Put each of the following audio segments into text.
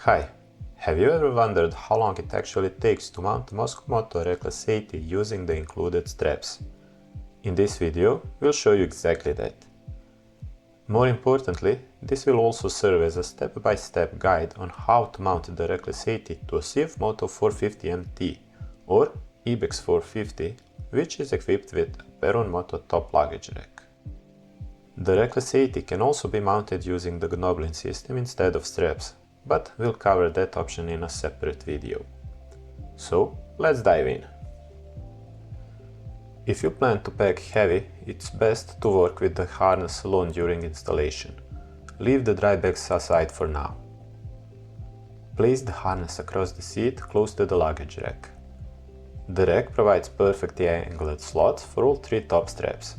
Hi, have you ever wondered how long it actually takes to mount a Mosko moto Reckless 80 using the included straps? In this video, we'll show you exactly that. More importantly, this will also serve as a step-by-step guide on how to mount the Reckless 80 to a CF-Moto 450MT or Ibex 450, which is equipped with a Perun moto top luggage rack. The Reckless 80 can also be mounted using the Gnoblin system instead of straps, but we'll cover that option in a separate video. So, let's dive in. If you plan to pack heavy, it's best to work with the harness alone during installation. Leave the dry bags aside for now. Place the harness across the seat close to the luggage rack. The rack provides perfectly angled slots for all three top straps.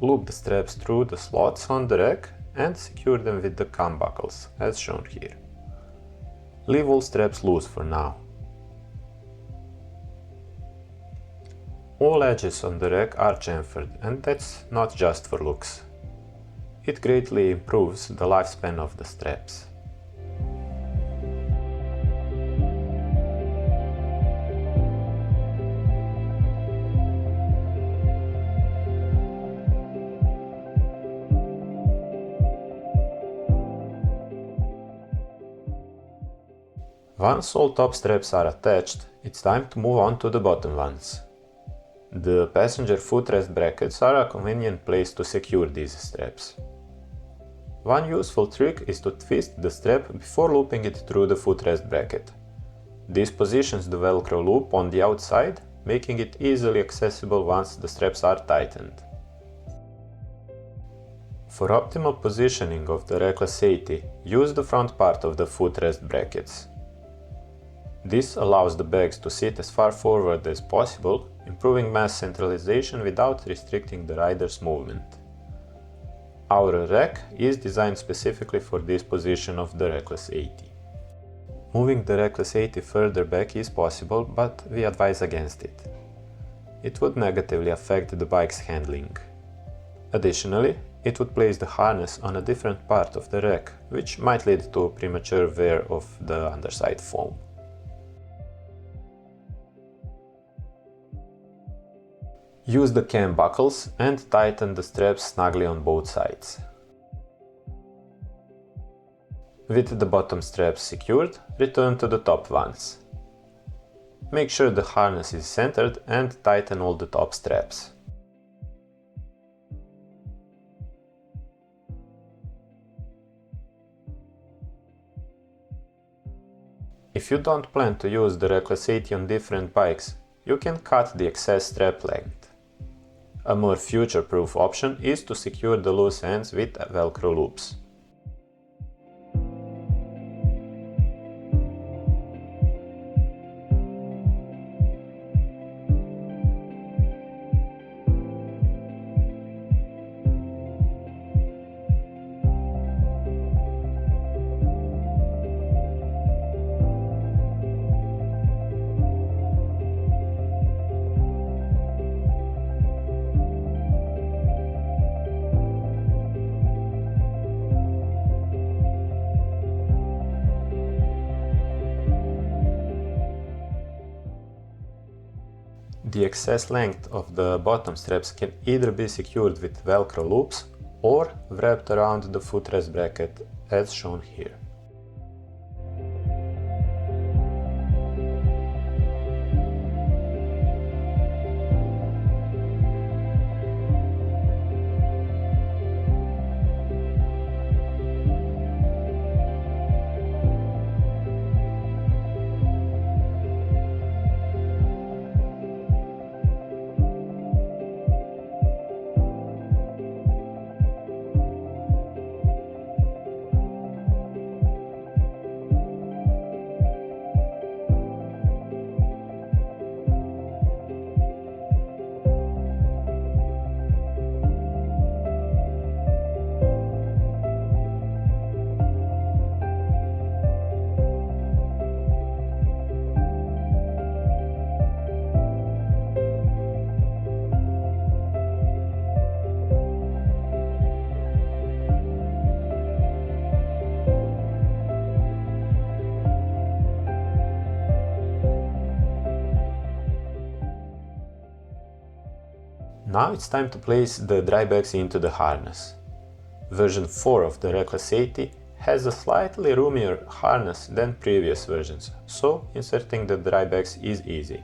Loop the straps through the slots on the rack and secure them with the cam buckles, as shown here. Leave all straps loose for now. All edges on the rack are chamfered, and that's not just for looks. It greatly improves the lifespan of the straps. Once all top straps are attached, it's time to move on to the bottom ones. The passenger footrest brackets are a convenient place to secure these straps. One useful trick is to twist the strap before looping it through the footrest bracket. This positions the Velcro loop on the outside, making it easily accessible once the straps are tightened. For optimal positioning of the Reckless 80, use the front part of the footrest brackets. This allows the bags to sit as far forward as possible, improving mass centralization without restricting the rider's movement. Our rack is designed specifically for this position of the Reckless 80. Moving the Reckless 80 further back is possible, but we advise against it. It would negatively affect the bike's handling. Additionally, it would place the harness on a different part of the rack, which might lead to premature wear of the underside foam. Use the cam buckles and tighten the straps snugly on both sides. With the bottom straps secured, return to the top ones. Make sure the harness is centered and tighten all the top straps. If you don't plan to use the Reckless 80 on different bikes, you can cut the excess strap length. A more future-proof option is to secure the loose ends with Velcro loops. The excess length of the bottom straps can either be secured with Velcro loops or wrapped around the footrest bracket, as shown here. Now it's time to place the dry bags into the harness. Version 4 of the Reckless 80 has a slightly roomier harness than previous versions, so inserting the dry bags is easy.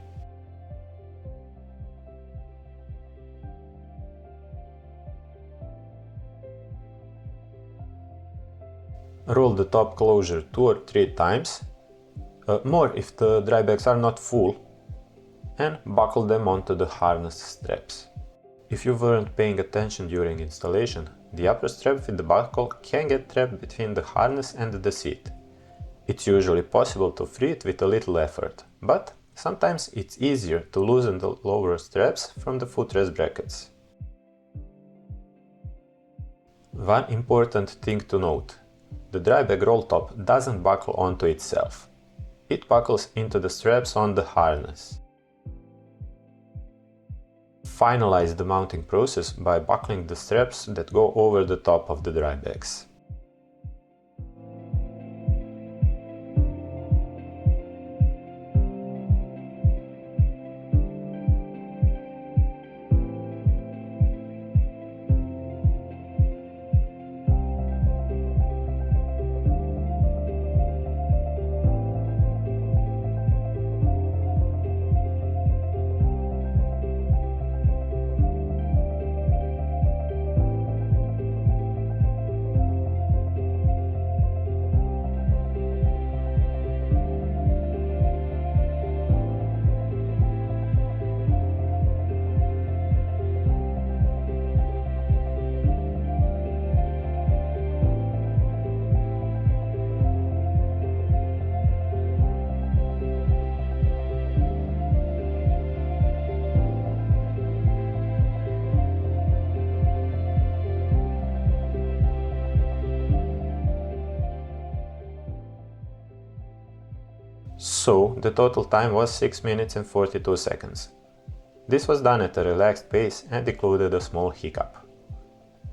Roll the top closure 2 or 3 times, more if the dry bags are not full, and buckle them onto the harness straps. If you weren't paying attention during installation, the upper strap with the buckle can get trapped between the harness and the seat. It's usually possible to free it with a little effort, but sometimes it's easier to loosen the lower straps from the footrest brackets. One important thing to note: the dry bag roll top doesn't buckle onto itself. It buckles into the straps on the harness. Finalize the mounting process by buckling the straps that go over the top of the dry bags. So, the total time was 6 minutes and 42 seconds. This was done at a relaxed pace and included a small hiccup.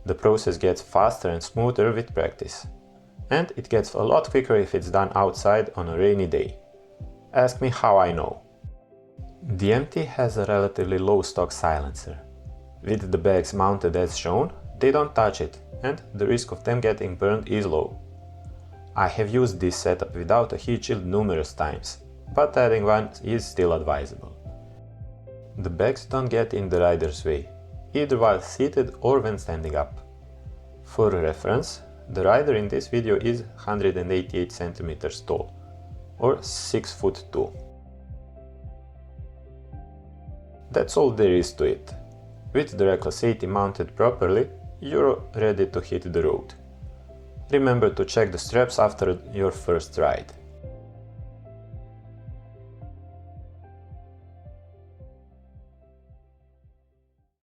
The process gets faster and smoother with practice. And it gets a lot quicker if it's done outside on a rainy day. Ask me how I know. The MT has a relatively low stock silencer. With the bags mounted as shown, they don't touch it, and the risk of them getting burned is low. I have used this setup without a heat shield numerous times, but adding one is still advisable. The bags don't get in the rider's way, either while seated or when standing up. For reference, the rider in this video is 188 cm tall, or 6 foot 2. That's all there is to it. With the Reckless 80 mounted properly, you're ready to hit the road. Remember to check the straps after your first ride.